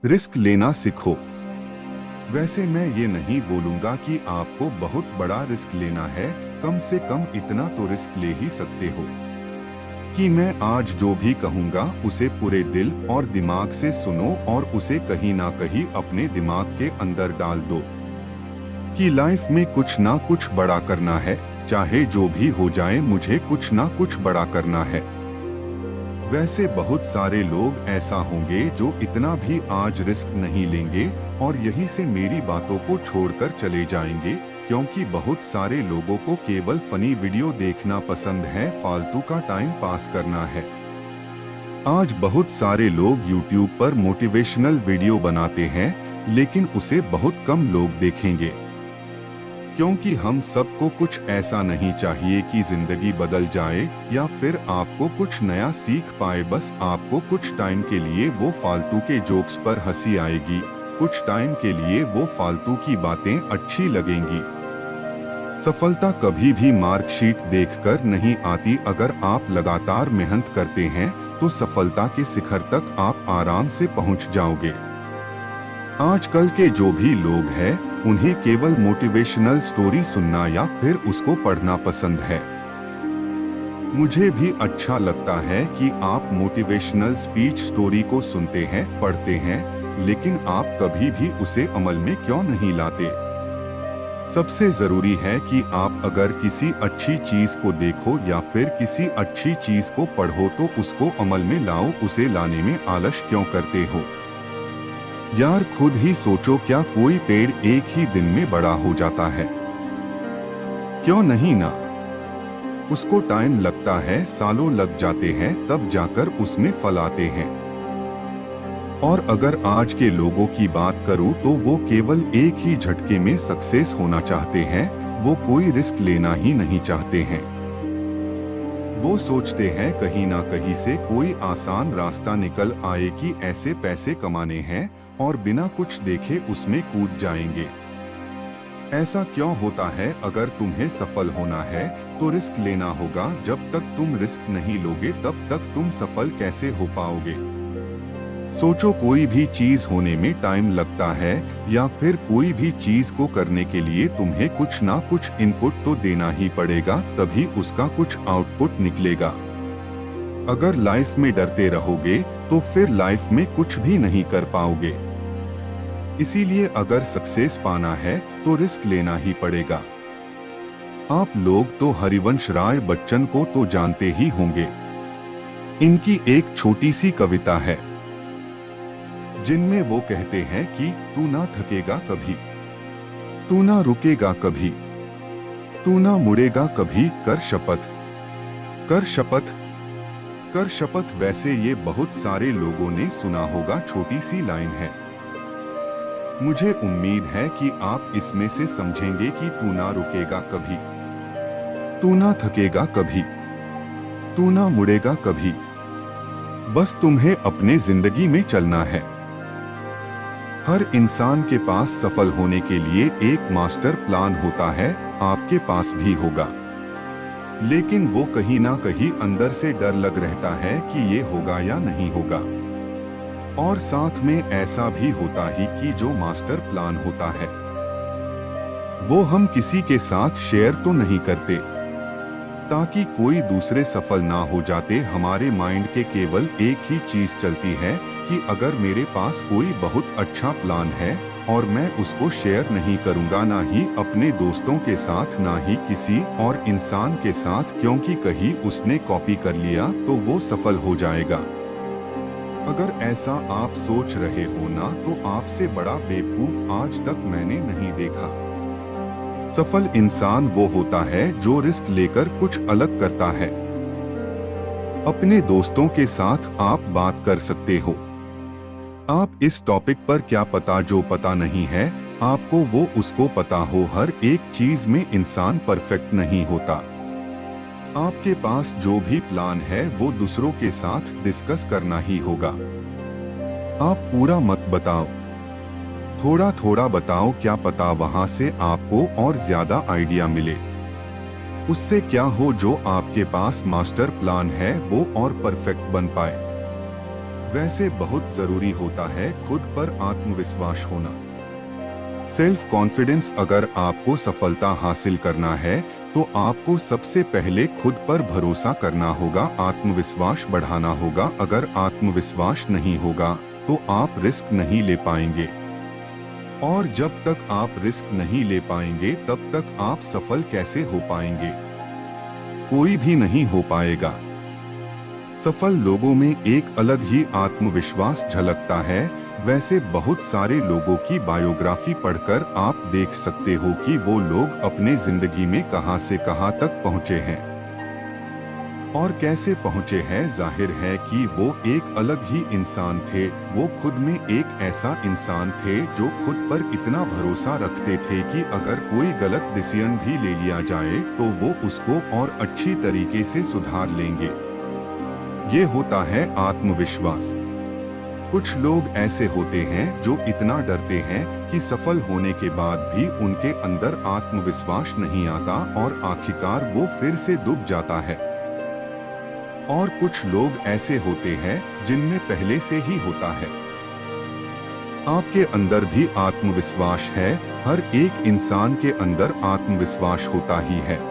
Risk लेना सीखो। वैसे मैं ये नहीं बोलूंगा कि आपको बहुत बड़ा रिस्क लेना है, कम से कम इतना तो रिस्क ले ही सकते हो कि मैं आज जो भी कहूंगा उसे पूरे दिल और दिमाग से सुनो और उसे कहीं ना कहीं अपने दिमाग के अंदर डाल दो कि लाइफ में कुछ ना कुछ बड़ा करना है, चाहे जो भी हो जाए मुझे कुछ ना कुछ बड़ा करना है। वैसे बहुत सारे लोग ऐसा होंगे जो इतना भी आज रिस्क नहीं लेंगे और यहीं से मेरी बातों को छोड़कर चले जाएंगे, क्योंकि बहुत सारे लोगों को केवल फनी वीडियो देखना पसंद है, फालतू का टाइम पास करना है। आज बहुत सारे लोग YouTube पर मोटिवेशनल वीडियो बनाते हैं, लेकिन उसे बहुत कम लोग देखेंगे, क्योंकि हम सबको कुछ ऐसा नहीं चाहिए कि जिंदगी बदल जाए या फिर आपको कुछ नया सीख पाए। बस आपको कुछ टाइम के लिए वो फालतू के जोक्स पर हंसी आएगी, कुछ टाइम के लिए वो फालतू की बातें अच्छी लगेंगी। सफलता कभी भी मार्कशीट देखकर नहीं आती। अगर आप लगातार मेहनत करते हैं तो सफलता के शिखर तक आप आराम से पहुंच जाओगे। आजकल के जो भी लोग हैं उन्हें केवल मोटिवेशनल स्टोरी सुनना या फिर उसको पढ़ना पसंद है। मुझे भी अच्छा लगता है कि आप मोटिवेशनल स्पीच स्टोरी को सुनते हैं, पढ़ते हैं, लेकिन आप कभी भी उसे अमल में क्यों नहीं लाते? सबसे जरूरी है कि आप अगर किसी अच्छी चीज को देखो या फिर किसी अच्छी चीज को पढ़ो तो उसको अमल में लाओ। उसे लाने में आलस क्यों करते हो यार? खुद ही सोचो, क्या कोई पेड़ एक ही दिन में बड़ा हो जाता है? क्यों नहीं ना? उसको टाइम लगता है, सालों लग जाते हैं, तब जाकर उसमें फल आते हैं। और अगर आज के लोगों की बात करूं तो वो केवल एक ही झटके में सक्सेस होना चाहते हैं, वो कोई रिस्क लेना ही नहीं चाहते हैं। वो सोचते हैं कहीं ना कहीं से कोई आसान रास्ता निकल आए कि ऐसे पैसे कमाने हैं और बिना कुछ देखे उसमें कूद जाएंगे। ऐसा क्यों होता है? अगर तुम्हें सफल होना है तो रिस्क लेना होगा। जब तक तुम रिस्क नहीं लोगे तब तक तुम सफल कैसे हो पाओगे? सोचो, कोई भी चीज होने में टाइम लगता है या फिर कोई भी चीज को करने के लिए तुम्हें कुछ ना कुछ इनपुट तो देना ही पड़ेगा, तभी उसका कुछ आउटपुट निकलेगा। अगर लाइफ में डरते रहोगे तो फिर लाइफ में कुछ भी नहीं कर पाओगे। इसीलिए अगर सक्सेस पाना है तो रिस्क लेना ही पड़ेगा। आप लोग तो हरिवंश राय बच्चन को तो जानते ही होंगे। इनकी एक छोटी सी कविता है जिनमें वो कहते हैं कि तू ना थकेगा कभी, तू ना रुकेगा कभी, तू ना मुड़ेगा कभी, कर शपथ, कर शपथ, कर शपथ। वैसे ये बहुत सारे लोगों ने सुना होगा, छोटी सी लाइन है। मुझे उम्मीद है कि आप इसमें से समझेंगे कि तू ना रुकेगा कभी, तू ना थकेगा कभी, तू ना मुड़ेगा कभी, बस तुम्हें अपने जिंदगी में चलना है। हर इंसान के पास सफल होने के लिए एक मास्टर प्लान होता है, आपके पास भी होगा, लेकिन वो कहीं ना कहीं अंदर से डर लग रहता है कि ये होगा या नहीं होगा। और साथ में ऐसा भी होता ही कि जो मास्टर प्लान होता है वो हम किसी के साथ शेयर तो नहीं करते, ताकि कोई दूसरे सफल ना हो जाते। हमारे माइंड के केवल एक ही चीज चलती है कि अगर मेरे पास कोई बहुत अच्छा प्लान है और मैं उसको शेयर नहीं करूंगा, ना ही अपने दोस्तों के साथ, ना ही किसी और इंसान के साथ, क्योंकि कहीं उसने कॉपी कर लिया तो वो सफल हो जाएगा। अगर ऐसा आप सोच रहे हो ना, तो आपसे बड़ा बेवकूफ आज तक मैंने नहीं देखा। सफल इंसान वो होता है जो रिस्क लेकर कुछ अलग करता है। अपने दोस्तों के साथ आप बात कर सकते हो। आप इस टॉपिक पर क्या पता जो पता नहीं है आपको वो उसको पता हो। हर एक चीज में इंसान परफेक्ट नहीं होता। आपके पास जो भी प्लान है वो दूसरों के साथ डिस्कस करना ही होगा। आप पूरा मत बताओ, थोड़ा थोड़ा बताओ, क्या पता वहां से आपको और ज्यादा आइडिया मिले। उससे क्या हो, जो आपके पास मास्टर प्लान है वो और परफेक्ट बन पाए। वैसे बहुत जरूरी होता है खुद पर आत्मविश्वास होना। Self confidence. अगर आपको सफलता हासिल करना है तो आपको सबसे पहले खुद पर भरोसा करना होगा, आत्मविश्वास बढ़ाना होगा। अगर आत्मविश्वास नहीं होगा तो आप रिस्क नहीं ले पाएंगे, और जब तक आप रिस्क नहीं ले पाएंगे तब तक आप सफल कैसे हो पाएंगे? कोई भी नहीं हो पाएगा। सफल लोगों में एक अलग ही आत्मविश्वास झलकता है। वैसे बहुत सारे लोगों की बायोग्राफी पढ़कर आप देख सकते हो कि वो लोग अपने जिंदगी में कहां से कहां तक पहुंचे हैं और कैसे पहुंचे हैं। जाहिर है कि वो एक अलग ही इंसान थे। वो खुद में एक ऐसा इंसान थे जो खुद पर इतना भरोसा रखते थे कि अगर कोई गलत डिसीजन भी ले लिया जाए तो वो उसको और अच्छी तरीके से सुधार लेंगे। ये होता है आत्मविश्वास। कुछ लोग ऐसे होते हैं जो इतना डरते हैं कि सफल होने के बाद भी उनके अंदर आत्मविश्वास नहीं आता और आखिरकार वो फिर से डूब जाता है। और कुछ लोग ऐसे होते हैं जिनमें पहले से ही होता है। आपके अंदर भी आत्मविश्वास है। हर एक इंसान के अंदर आत्मविश्वास होता ही है।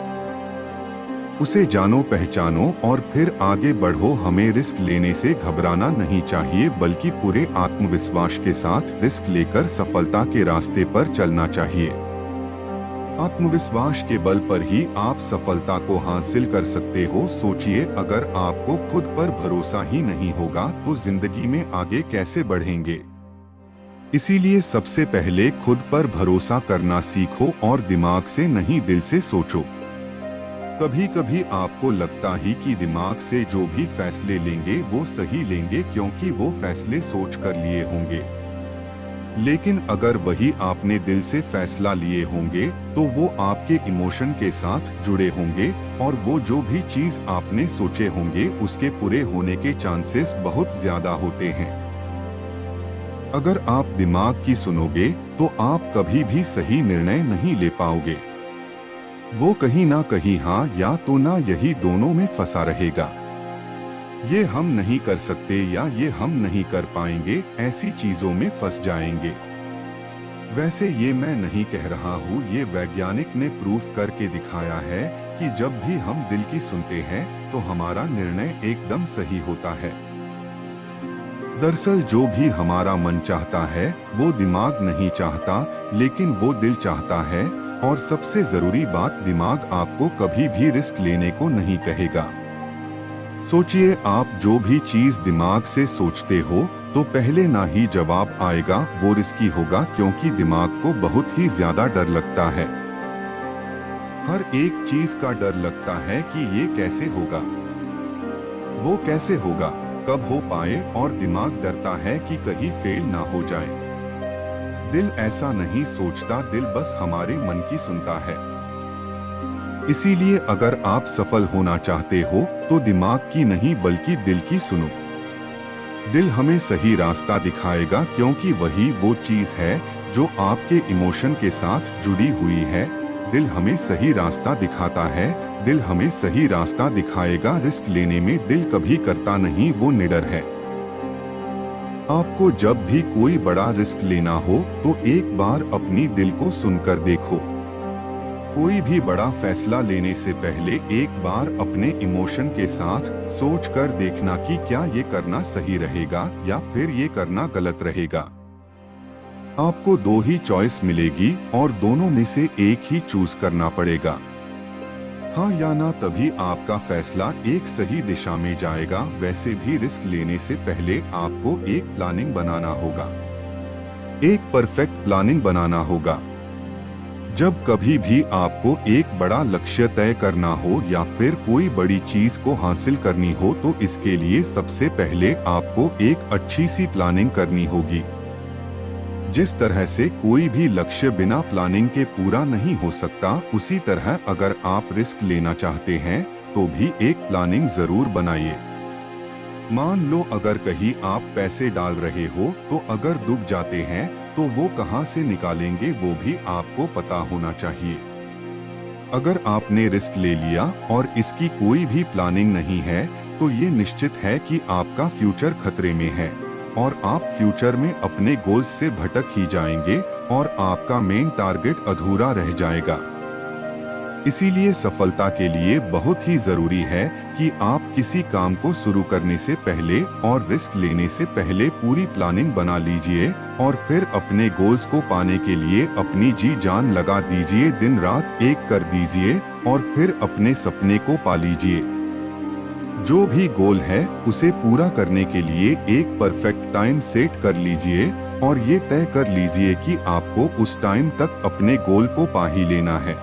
उसे जानो, पहचानो और फिर आगे बढ़ो। हमें रिस्क लेने से घबराना नहीं चाहिए, बल्कि पूरे आत्मविश्वास के साथ रिस्क लेकर सफलता के रास्ते पर चलना चाहिए। आत्मविश्वास के बल पर ही आप सफलता को हासिल कर सकते हो। सोचिए, अगर आपको खुद पर भरोसा ही नहीं होगा तो जिंदगी में आगे कैसे बढ़ेंगे? इसीलिए सबसे पहले खुद पर भरोसा करना सीखो और दिमाग से नहीं, दिल से सोचो। कभी कभी आपको लगता ही कि दिमाग से जो भी फैसले लेंगे वो सही लेंगे क्योंकि वो फैसले सोच कर लिए होंगे। लेकिन अगर वही आपने दिल से फैसला लिए होंगे तो वो आपके इमोशन के साथ जुड़े होंगे और वो जो भी चीज आपने सोचे होंगे उसके पूरे होने के चांसेस बहुत ज्यादा होते हैं। अगर आप दिमाग की सुनोगे तो आप कभी भी सही निर्णय नहीं ले पाओगे। वो कहीं ना कहीं हाँ या तो ना, यही दोनों में फंसा रहेगा। ये हम नहीं कर सकते या ये हम नहीं कर पाएंगे, ऐसी चीजों में फंस जाएंगे। वैसे ये मैं नहीं कह रहा हूँ, ये वैज्ञानिक ने प्रूफ करके दिखाया है कि जब भी हम दिल की सुनते हैं तो हमारा निर्णय एकदम सही होता है। दरअसल जो भी हमारा मन चाहता है वो दिमाग नहीं चाहता, लेकिन वो दिल चाहता है। और सबसे जरूरी बात, दिमाग आपको कभी भी रिस्क लेने को नहीं कहेगा। सोचिए, आप जो भी चीज दिमाग से सोचते हो तो पहले ना ही जवाब आएगा वो रिस्की होगा, क्योंकि दिमाग को बहुत ही ज्यादा डर लगता है। हर एक चीज का डर लगता है कि ये कैसे होगा, वो कैसे होगा, कब हो पाए, और दिमाग डरता है कि कहीं फेल ना हो जाए। दिल ऐसा नहीं सोचता, दिल बस हमारे मन की सुनता है। इसीलिए अगर आप सफल होना चाहते हो तो दिमाग की नहीं बल्कि दिल की सुनो। दिल हमें सही रास्ता दिखाएगा, क्योंकि वही वो चीज है जो आपके इमोशन के साथ जुड़ी हुई है। दिल हमें सही रास्ता दिखाता है, दिल हमें सही रास्ता दिखाएगा। रिस्क लेने में दिल कभी करता नहीं, वो निडर है। आपको जब भी कोई बड़ा रिस्क लेना हो तो एक बार अपनी दिल को सुनकर देखो। कोई भी बड़ा फैसला लेने से पहले एक बार अपने इमोशन के साथ सोच कर देखना कि क्या ये करना सही रहेगा या फिर ये करना गलत रहेगा। आपको दो ही चॉइस मिलेगी और दोनों में से एक ही चूज करना पड़ेगा, हाँ या ना, तभी आपका फैसला एक सही दिशा में जाएगा। वैसे भी रिस्क लेने से पहले आपको एक प्लानिंग बनाना होगा, एक परफेक्ट प्लानिंग बनाना होगा। जब कभी भी आपको एक बड़ा लक्ष्य तय करना हो या फिर कोई बड़ी चीज को हासिल करनी हो तो इसके लिए सबसे पहले आपको एक अच्छी सी प्लानिंग करनी होगी। जिस तरह से कोई भी लक्ष्य बिना प्लानिंग के पूरा नहीं हो सकता, उसी तरह अगर आप रिस्क लेना चाहते हैं तो भी एक प्लानिंग जरूर बनाइए। मान लो अगर कहीं आप पैसे डाल रहे हो तो अगर डूब जाते हैं तो वो कहां से निकालेंगे वो भी आपको पता होना चाहिए। अगर आपने रिस्क ले लिया और इसकी कोई भी प्लानिंग नहीं है तो ये निश्चित है कि आपका फ्यूचर खतरे में है और आप फ्यूचर में अपने गोल्स से भटक ही जाएंगे और आपका मेन टारगेट अधूरा रह जाएगा। इसीलिए सफलता के लिए बहुत ही जरूरी है कि आप किसी काम को शुरू करने से पहले और रिस्क लेने से पहले पूरी प्लानिंग बना लीजिए और फिर अपने गोल्स को पाने के लिए अपनी जी जान लगा दीजिए, दिन रात एक कर दीजिए और फिर अपने सपने को पा लीजिए। जो भी गोल है उसे पूरा करने के लिए एक परफेक्ट टाइम सेट कर लीजिए और ये तय कर लीजिए कि आपको उस टाइम तक अपने गोल को पा ही लेना है।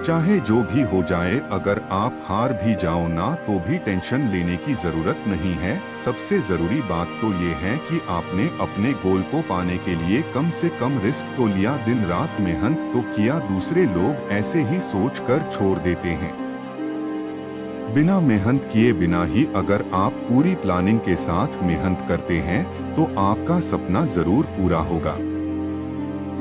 चाहे जो भी हो जाए, अगर आप हार भी जाओ ना तो भी टेंशन लेने की जरूरत नहीं है। सबसे जरूरी बात तो ये है कि आपने अपने गोल को पाने के लिए कम से कम रिस्क तो लिया, दिन रात मेहनत तो किया। दूसरे लोग ऐसे ही सोचकर छोड़ देते हैं। बिना मेहनत किए बिना ही अगर आप पूरी प्लानिंग के साथ मेहनत करते हैं तो आपका सपना जरूर पूरा होगा।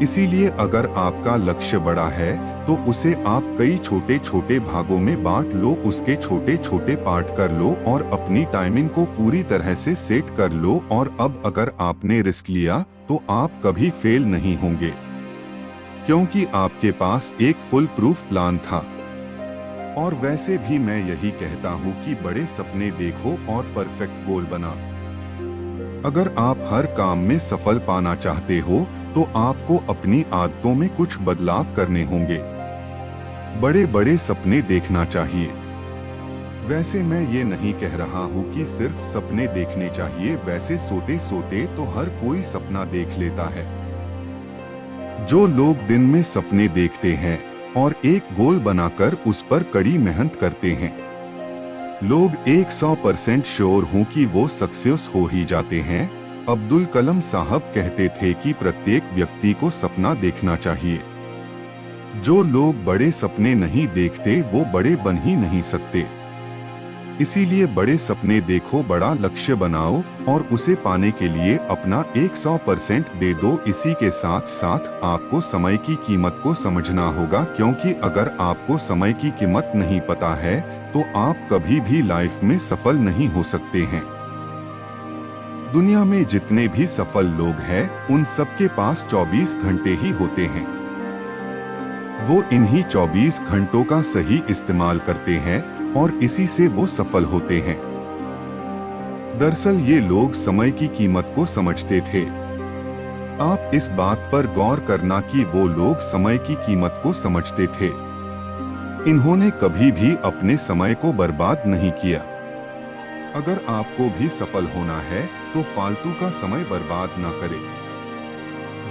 इसीलिए अगर आपका लक्ष्य बड़ा है तो उसे आप कई छोटे छोटे भागों में बांट लो, उसके छोटे छोटे पार्ट कर लो और अपनी टाइमिंग को पूरी तरह से सेट कर लो। और अब अगर आपने रिस्क लिया तो आप कभी फेल नहीं होंगे, क्योंकि आपके पास एक फुल प्रूफ प्लान था। और वैसे भी मैं यही कहता हूँ कि बड़े सपने देखो और परफेक्ट गोल बना। अगर आप हर काम में सफल पाना चाहते हो तो आपको अपनी आदतों में कुछ बदलाव करने होंगे। बड़े बड़े सपने देखना चाहिए। वैसे मैं ये नहीं कह रहा हूँ कि सिर्फ सपने देखने चाहिए, वैसे सोते सोते तो हर कोई सपना देख लेता है। जो लोग दिन में सपने देखते हैं और एक गोल बनाकर उस पर कड़ी मेहनत करते हैं, लोग 100% श्योर हूँ कि वो सक्सेस हो ही जाते हैं। अब्दुल कलाम साहब कहते थे कि प्रत्येक व्यक्ति को सपना देखना चाहिए। जो लोग बड़े सपने नहीं देखते वो बड़े बन ही नहीं सकते। इसीलिए बड़े सपने देखो, बड़ा लक्ष्य बनाओ और उसे पाने के लिए अपना 100% दे दो। इसी के साथ साथ आपको समय की कीमत को समझना होगा, क्योंकि अगर आपको समय की कीमत नहीं पता है तो आप कभी भी लाइफ में सफल नहीं हो सकते हैं। दुनिया में जितने भी सफल लोग हैं उन सबके पास 24 घंटे ही होते हैं। वो इन्हीं 24 घंटों का सही इस्तेमाल करते हैं और इसी से वो सफल होते हैं। दरअसल ये लोग समय की कीमत को समझते थे। आप इस बात पर गौर करना कि वो लोग समय की कीमत को समझते थे। इन्होंने कभी भी अपने समय को बर्बाद नहीं किया। अगर आपको भी सफल होना है तो फालतू का समय बर्बाद ना करें।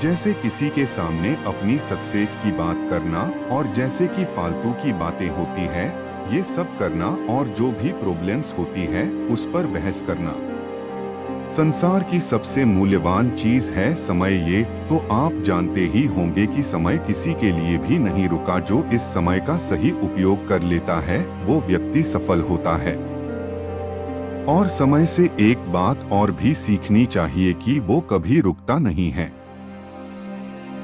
जैसे किसी के सामने अपनी सक्सेस की बात करना और जैसे कि फालतू की बातें होती हैं, ये सब करना और जो भी प्रॉब्लम्स होती है उस पर बहस करना। संसार की सबसे मूल्यवान चीज है समय। ये तो आप जानते ही होंगे कि समय किसी के लिए भी नहीं रुका। जो इस समय का सही उपयोग कर लेता है वो व्यक्ति सफल होता है। और समय से एक बात और भी सीखनी चाहिए कि वो कभी रुकता नहीं है।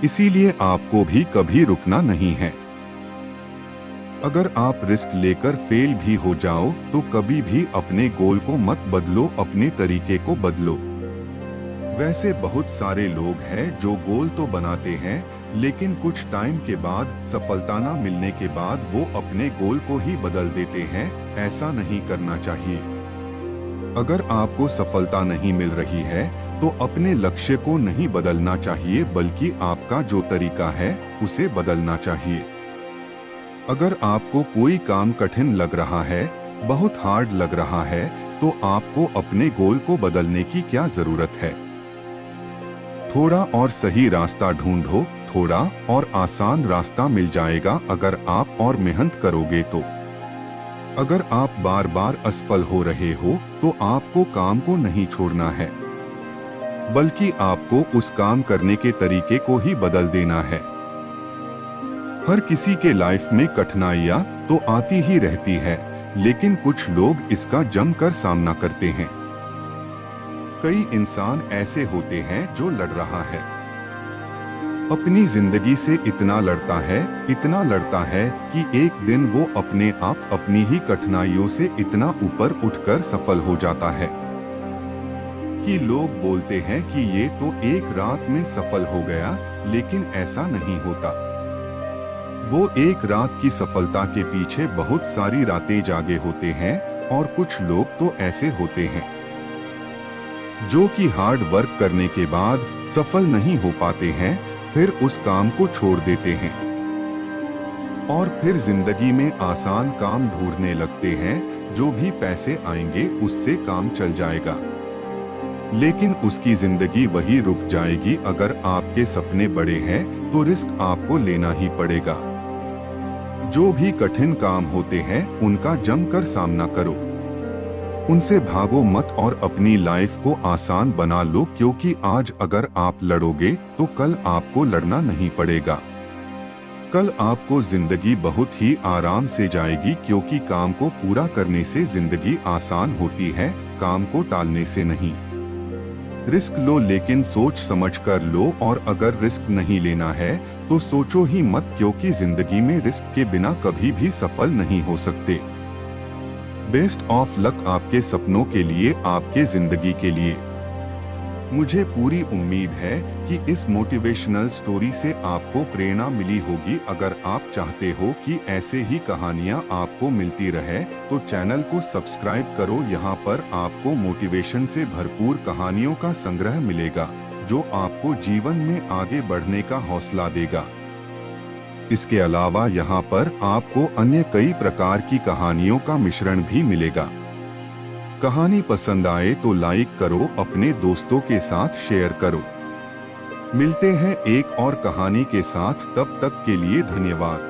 इसीलिए आपको भी कभी रुकना नहीं है। अगर आप रिस्क लेकर फेल भी हो जाओ तो कभी भी अपने गोल को मत बदलो, अपने तरीके को बदलो। वैसे बहुत सारे लोग हैं जो गोल तो बनाते हैं लेकिन कुछ टाइम के बाद सफलता न मिलने के बाद वो अपने गोल को ही बदल देते हैं। ऐसा नहीं करना चाहिए। अगर आपको सफलता नहीं मिल रही है तो अपने लक्ष्य को नहीं बदलना चाहिए, बल्कि आपका जो तरीका है उसे बदलना चाहिए। अगर आपको कोई काम कठिन लग रहा है, बहुत हार्ड लग रहा है, तो आपको अपने गोल को बदलने की क्या जरूरत है। थोड़ा और सही रास्ता ढूंढो, थोड़ा और आसान रास्ता मिल जाएगा अगर आप और मेहनत करोगे तो। अगर आप बार बार असफल हो रहे हो तो आपको काम को नहीं छोड़ना है, बल्कि आपको उस काम करने के तरीके को ही बदल देना है। हर किसी के लाइफ में कठिनाइयां तो आती ही रहती है, लेकिन कुछ लोग इसका जमकर सामना करते हैं। कई इंसान ऐसे होते हैं जो लड़ रहा है, अपनी जिंदगी से इतना लड़ता है कि एक दिन वो अपने आप अपनी ही कठिनाइयों से इतना ऊपर उठकर सफल हो जाता है कि लोग बोलते हैं कि ये तो एक रात में सफल हो गया, लेकिन ऐसा नहीं होता। वो एक रात की सफलता के पीछे बहुत सारी रातें जागे होते हैं, और कुछ लोग तो ऐसे होते हैं जो कि हार्ड वर्क करने के बाद सफल नहीं हो पाते हैं, फिर उस काम को छोड़ देते हैं और फिर जिंदगी में आसान काम ढूंढने लगते हैं। जो भी पैसे आएंगे उससे काम चल जाएगा, लेकिन उसकी जिंदगी वही रुक जाएगी। अगर आपके सपने बड़े हैं तो रिस्क आपको लेना ही पड़ेगा। जो भी कठिन काम होते हैं उनका जमकर सामना करो, उनसे भागो मत और अपनी लाइफ को आसान बना लो, क्योंकि आज अगर आप लड़ोगे तो कल आपको लड़ना नहीं पड़ेगा। कल आपको जिंदगी बहुत ही आराम से जाएगी, क्योंकि काम को पूरा करने से जिंदगी आसान होती है, काम को टालने से नहीं। रिस्क लो, लेकिन सोच समझ कर लो, और अगर रिस्क नहीं लेना है तो सोचो ही मत, क्योंकि जिंदगी में रिस्क के बिना कभी भी सफल नहीं हो सकते। बेस्ट ऑफ लक आपके सपनों के लिए, आपके जिंदगी के लिए। मुझे पूरी उम्मीद है कि इस मोटिवेशनल स्टोरी से आपको प्रेरणा मिली होगी। अगर आप चाहते हो कि ऐसे ही कहानियां आपको मिलती रहे तो चैनल को सब्सक्राइब करो। यहाँ पर आपको मोटिवेशन से भरपूर कहानियों का संग्रह मिलेगा, जो आपको जीवन में आगे बढ़ने का हौसला देगा। इसके अलावा यहाँ पर आपको अन्य कई प्रकार की कहानियों का मिश्रण भी मिलेगा। कहानी पसंद आए तो लाइक करो, अपने दोस्तों के साथ शेयर करो। मिलते हैं एक और कहानी के साथ, तब तक के लिए धन्यवाद।